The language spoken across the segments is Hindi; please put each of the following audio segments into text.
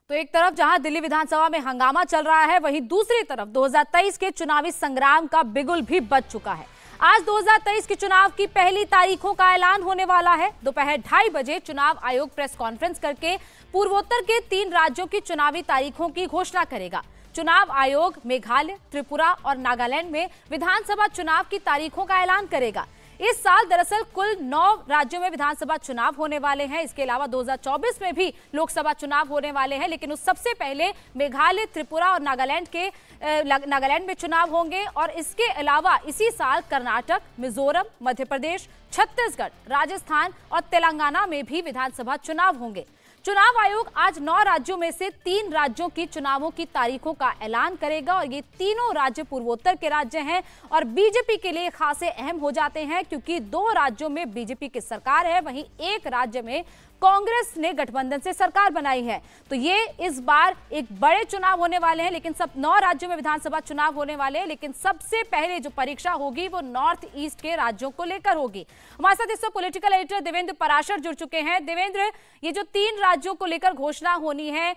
तो एक तरफ जहां दिल्ली विधानसभा में हंगामा चल रहा है, वहीं दूसरी तरफ 2023 के चुनावी संग्राम का बिगुल भी बज चुका है। आज 2023 के चुनाव की पहली तारीखों का ऐलान होने वाला है। दोपहर 2:30 बजे चुनाव आयोग प्रेस कॉन्फ्रेंस करके पूर्वोत्तर के 3 राज्यों की चुनावी तारीखों की घोषणा करेगा। चुनाव आयोग मेघालय, त्रिपुरा और नागालैंड में विधानसभा चुनाव की तारीखों का ऐलान करेगा। इस साल दरअसल कुल 9 राज्यों में विधानसभा चुनाव होने वाले हैं। इसके अलावा 2024 में भी लोकसभा चुनाव होने वाले हैं, लेकिन उस सबसे पहले मेघालय, त्रिपुरा और नागालैंड में चुनाव होंगे। और इसके अलावा इसी साल कर्नाटक, मिजोरम, मध्य प्रदेश, छत्तीसगढ़, राजस्थान और तेलंगाना में भी विधानसभा चुनाव होंगे। चुनाव आयोग आज 9 राज्यों में से 3 राज्यों की चुनावों की तारीखों का ऐलान करेगा और ये तीनों राज्य पूर्वोत्तर के राज्य हैं और बीजेपी के लिए खासे अहम हो जाते हैं, क्योंकि 2 राज्यों में बीजेपी की सरकार है, वहीं एक राज्य में कांग्रेस ने गठबंधन से सरकार बनाई है। तो ये इस बार एक बड़े चुनाव होने वाले हैं, लेकिन सब 9 राज्यों में विधानसभा चुनाव होने वाले हैं। लेकिन सबसे पहले जो परीक्षा होगी वो नॉर्थ ईस्ट के राज्यों को लेकर होगी। हमारे साथ इस वक्त पॉलिटिकल एडिटर देवेंद्र पराशर जुड़ चुके हैं। देवेंद्र, ये जो 3 राज्यों को लेकर घोषणा होनी है,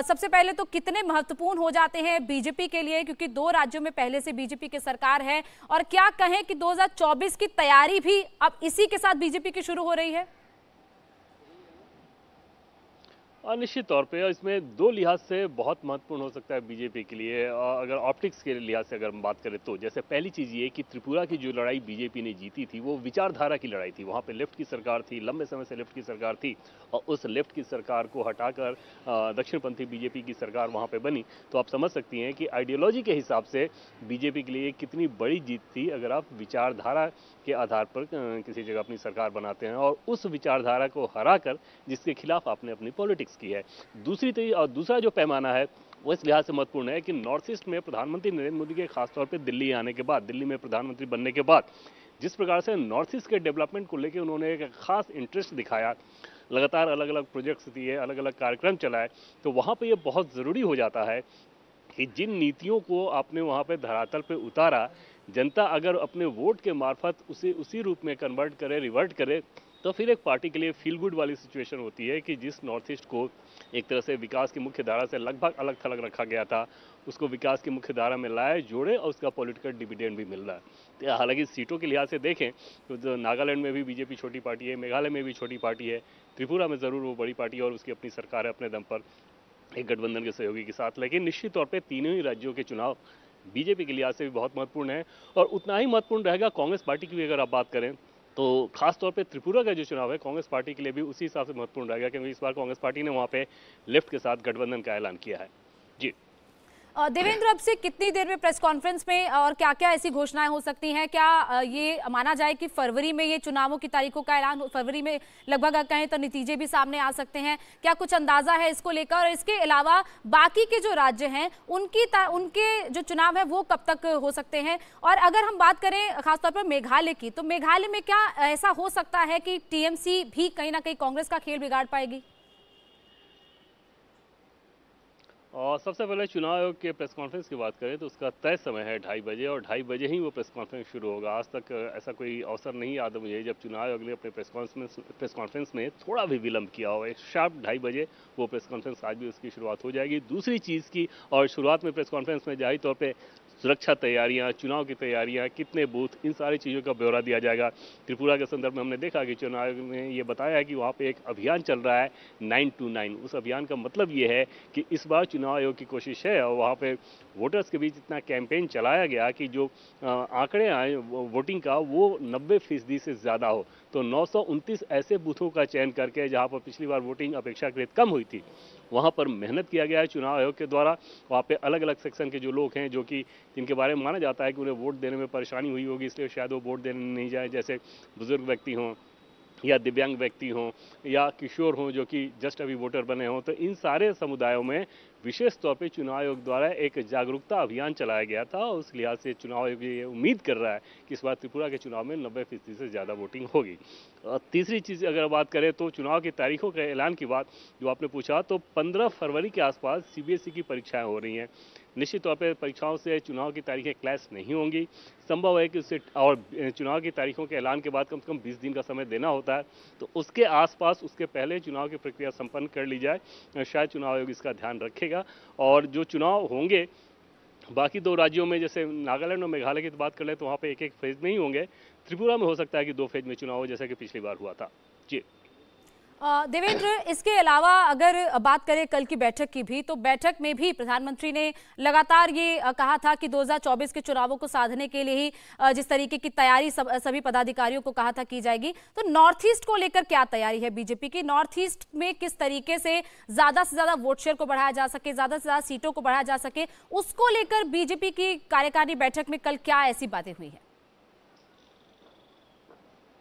सबसे पहले तो कितने महत्वपूर्ण हो जाते हैं बीजेपी के लिए, क्योंकि 2 राज्यों में पहले से बीजेपी की सरकार है, और क्या कहें कि 2024 की तैयारी भी अब इसी के साथ बीजेपी की शुरू हो रही है? निश्चित तौर पे इसमें 2 लिहाज से बहुत महत्वपूर्ण हो सकता है बीजेपी के लिए। अगर ऑप्टिक्स के लिहाज से अगर हम बात करें तो जैसे पहली चीज़ ये कि त्रिपुरा की जो लड़ाई बीजेपी ने जीती थी वो विचारधारा की लड़ाई थी। वहाँ पे लेफ्ट की सरकार थी, लंबे समय से लेफ्ट की सरकार थी, और उस लेफ्ट की सरकार को हटाकर दक्षिणपंथी बीजेपी की सरकार वहाँ पर बनी। तो आप समझ सकती हैं कि आइडियोलॉजी के हिसाब से बीजेपी के लिए कितनी बड़ी जीत थी अगर आप विचारधारा के आधार पर किसी जगह अपनी सरकार बनाते हैं और उस विचारधारा को हराकर जिसके खिलाफ आपने अपनी पॉलिटिक्स की है। दूसरा जो पैमाना है वो इस लिहाज से महत्वपूर्ण है कि नॉर्थ ईस्ट में प्रधानमंत्री नरेंद्र मोदी के खासतौर पर दिल्ली आने के बाद, दिल्ली में प्रधानमंत्री बनने के बाद जिस प्रकार से नॉर्थ ईस्ट के डेवलपमेंट को लेकर उन्होंने एक खास इंटरेस्ट दिखाया, लगातार अलग अलग प्रोजेक्ट्स दिए, अलग अलग कार्यक्रम चलाए, तो वहाँ पर यह बहुत ज़रूरी हो जाता है कि जिन नीतियों को आपने वहाँ पे धरातल पे उतारा, जनता अगर अपने वोट के मार्फत उसे उसी रूप में कन्वर्ट करे, रिवर्ट करे, तो फिर एक पार्टी के लिए फील गुड वाली सिचुएशन होती है कि जिस नॉर्थ ईस्ट को एक तरह से विकास की मुख्य धारा से लगभग अलग थलग रखा गया था, उसको विकास की मुख्य धारा में लाए, जोड़े और उसका पॉलिटिकल डिविडेंड भी मिल रहा है। हालांकि सीटों के लिहाज से देखें तो जो नागालैंड में भी बीजेपी छोटी पार्टी है, मेघालय में भी छोटी पार्टी है, त्रिपुरा में ज़रूर वो बड़ी पार्टी है और उसकी अपनी सरकार है अपने दम पर एक गठबंधन के सहयोगी के साथ। लेकिन निश्चित तौर पे तीनों ही राज्यों के चुनाव बीजेपी के लिहाज से भी बहुत महत्वपूर्ण है और उतना ही महत्वपूर्ण रहेगा कांग्रेस पार्टी की भी अगर आप बात करें तो खासतौर पे त्रिपुरा का जो चुनाव है कांग्रेस पार्टी के लिए भी उसी हिसाब से महत्वपूर्ण रहेगा, क्योंकि इस बार कांग्रेस पार्टी ने वहाँ पे लेफ्ट के साथ गठबंधन का ऐलान किया है। जी देवेंद्र, अब से कितनी देर में प्रेस कॉन्फ्रेंस में और क्या क्या ऐसी घोषणाएं हो सकती हैं? क्या ये माना जाए कि फरवरी में ये चुनावों की तारीखों का ऐलान, फरवरी में लगभग कहें तो नतीजे भी सामने आ सकते हैं? क्या कुछ अंदाजा है इसको लेकर? और इसके अलावा बाकी के जो राज्य हैं उनके जो चुनाव है वो कब तक हो सकते हैं? और अगर हम बात करें खासतौर पर मेघालय की, तो मेघालय में क्या ऐसा हो सकता है कि टीएमसी भी कहीं ना कहीं कांग्रेस का खेल बिगाड़ पाएगी? और सबसे पहले चुनाव आयोग के प्रेस कॉन्फ्रेंस की बात करें तो उसका तय समय है 2:30 बजे और 2:30 बजे ही वो प्रेस कॉन्फ्रेंस शुरू होगा। आज तक ऐसा कोई अवसर नहीं याद है मुझे जब चुनाव आयोग ने अपने प्रेस कॉन्फ्रेंस में थोड़ा भी विलंब किया हो। एक शार्प 2:30 बजे वो प्रेस कॉन्फ्रेंस आज भी उसकी शुरुआत हो जाएगी। दूसरी चीज़ की, और शुरुआत में प्रेस कॉन्फ्रेंस में जाहिर तौर पर सुरक्षा तैयारियां, चुनाव की तैयारियां, कितने बूथ, इन सारी चीज़ों का ब्यौरा दिया जाएगा। त्रिपुरा के संदर्भ में हमने देखा कि चुनाव आयोग ने ये बताया है कि वहाँ पे एक अभियान चल रहा है 9 to 9। उस अभियान का मतलब ये है कि इस बार चुनाव आयोग की कोशिश है और वहाँ पे वोटर्स के बीच इतना कैंपेन चलाया गया कि जो आंकड़े आए वोटिंग का वो 90% से ज़्यादा हो। तो 929 ऐसे बूथों का चयन करके जहाँ पर पिछली बार वोटिंग अपेक्षाकृत कम हुई थी वहाँ पर मेहनत किया गया है चुनाव आयोग के द्वारा। वहाँ पे अलग अलग सेक्शन के जो लोग हैं जो कि जिनके बारे में माना जाता है कि उन्हें वोट देने में परेशानी हुई होगी, इसलिए शायद वो वोट देने नहीं जाए, जैसे बुजुर्ग व्यक्ति हों या दिव्यांग व्यक्ति हों या किशोर हों जो कि जस्ट अभी वोटर बने हों, तो इन सारे समुदायों में विशेष तौर पे चुनाव आयोग द्वारा एक जागरूकता अभियान चलाया गया था। उस लिहाज से चुनाव आयोग ये उम्मीद कर रहा है कि इस बार त्रिपुरा के चुनाव में 90% से ज़्यादा वोटिंग होगी। तीसरी चीज़ अगर बात करें तो चुनाव की तारीखों के ऐलान की बात जो आपने पूछा, तो 15 फरवरी के आसपास CBSE की परीक्षाएं हो रही हैं। निश्चित तौर पर परीक्षाओं से चुनाव की तारीखें क्लैश नहीं होंगी। संभव है कि उससे और चुनाव की तारीखों के ऐलान के बाद कम से कम 20 दिन का समय देना होता है, तो उसके आसपास उसके पहले चुनाव की प्रक्रिया संपन्न कर ली जाए। शायद चुनाव आयोग इसका ध्यान रखेगा और जो चुनाव होंगे बाकी 2 राज्यों में, जैसे नागालैंड और मेघालय की बात कर ले तो वहाँ पे एक फेज में ही होंगे। त्रिपुरा में हो सकता है कि 2 फेज में चुनाव हो, जैसा कि पिछली बार हुआ था। जी देवेंद्र, इसके अलावा अगर बात करें कल की बैठक की भी, तो बैठक में भी प्रधानमंत्री ने लगातार ये कहा था कि 2024 के चुनावों को साधने के लिए ही जिस तरीके की तैयारी सभी पदाधिकारियों को कहा था की जाएगी। तो नॉर्थ ईस्ट को लेकर क्या तैयारी है बीजेपी की? नॉर्थ ईस्ट में किस तरीके से ज्यादा वोट शेयर को बढ़ाया जा सके, ज्यादा से ज्यादा सीटों को बढ़ाया जा सके, उसको लेकर बीजेपी की कार्यकारिणी बैठक में कल क्या ऐसी बातें हुई है?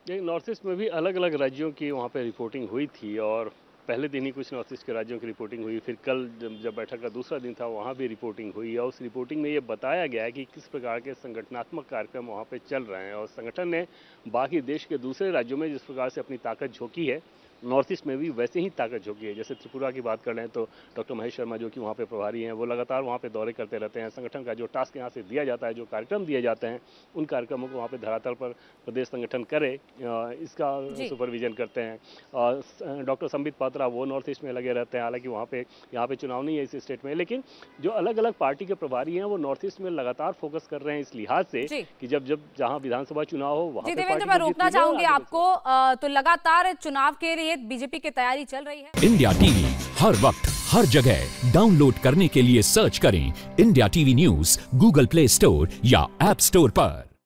नॉर्थ ईस्ट में भी अलग अलग राज्यों की वहाँ पे रिपोर्टिंग हुई थी और पहले दिन ही कुछ नॉर्थ ईस्ट के राज्यों की रिपोर्टिंग हुई। फिर कल जब बैठक का दूसरा दिन था वहाँ भी रिपोर्टिंग हुई और उस रिपोर्टिंग में ये बताया गया है कि किस प्रकार के संगठनात्मक कार्यक्रम वहाँ पे चल रहे हैं और संगठन ने बाकी देश के दूसरे राज्यों में जिस प्रकार से अपनी ताकत झोंकी है, नॉर्थ ईस्ट में भी वैसे ही ताकत झोंकी है। जैसे त्रिपुरा की बात कर रहे हैं तो डॉक्टर महेश शर्मा जो कि वहाँ पे प्रभारी हैं, वो लगातार वहाँ पे दौरे करते रहते हैं। संगठन का जो टास्क यहाँ से दिया जाता है, जो कार्यक्रम दिए जाते हैं, उन कार्यक्रमों को वहाँ पे धरातल पर प्रदेश संगठन करे, इसका सुपरविजन करते हैं। डॉक्टर संबित पात्रा वो नॉर्थ ईस्ट में लगे रहते हैं। हालांकि यहाँ पे चुनाव नहीं है इस स्टेट में, लेकिन जो अलग अलग पार्टी के प्रभारी हैं वो नॉर्थ ईस्ट में लगातार फोकस कर रहे हैं इस लिहाज से कि जब जहाँ विधानसभा चुनाव हो वहाँ पे मैं रोकना चाहूंगी आपको। तो लगातार चुनाव के लिए बीजेपी की तैयारी चल रही है। इंडिया टीवी हर वक्त हर जगह डाउनलोड करने के लिए सर्च करें India TV news Google play store या ऐप स्टोर पर।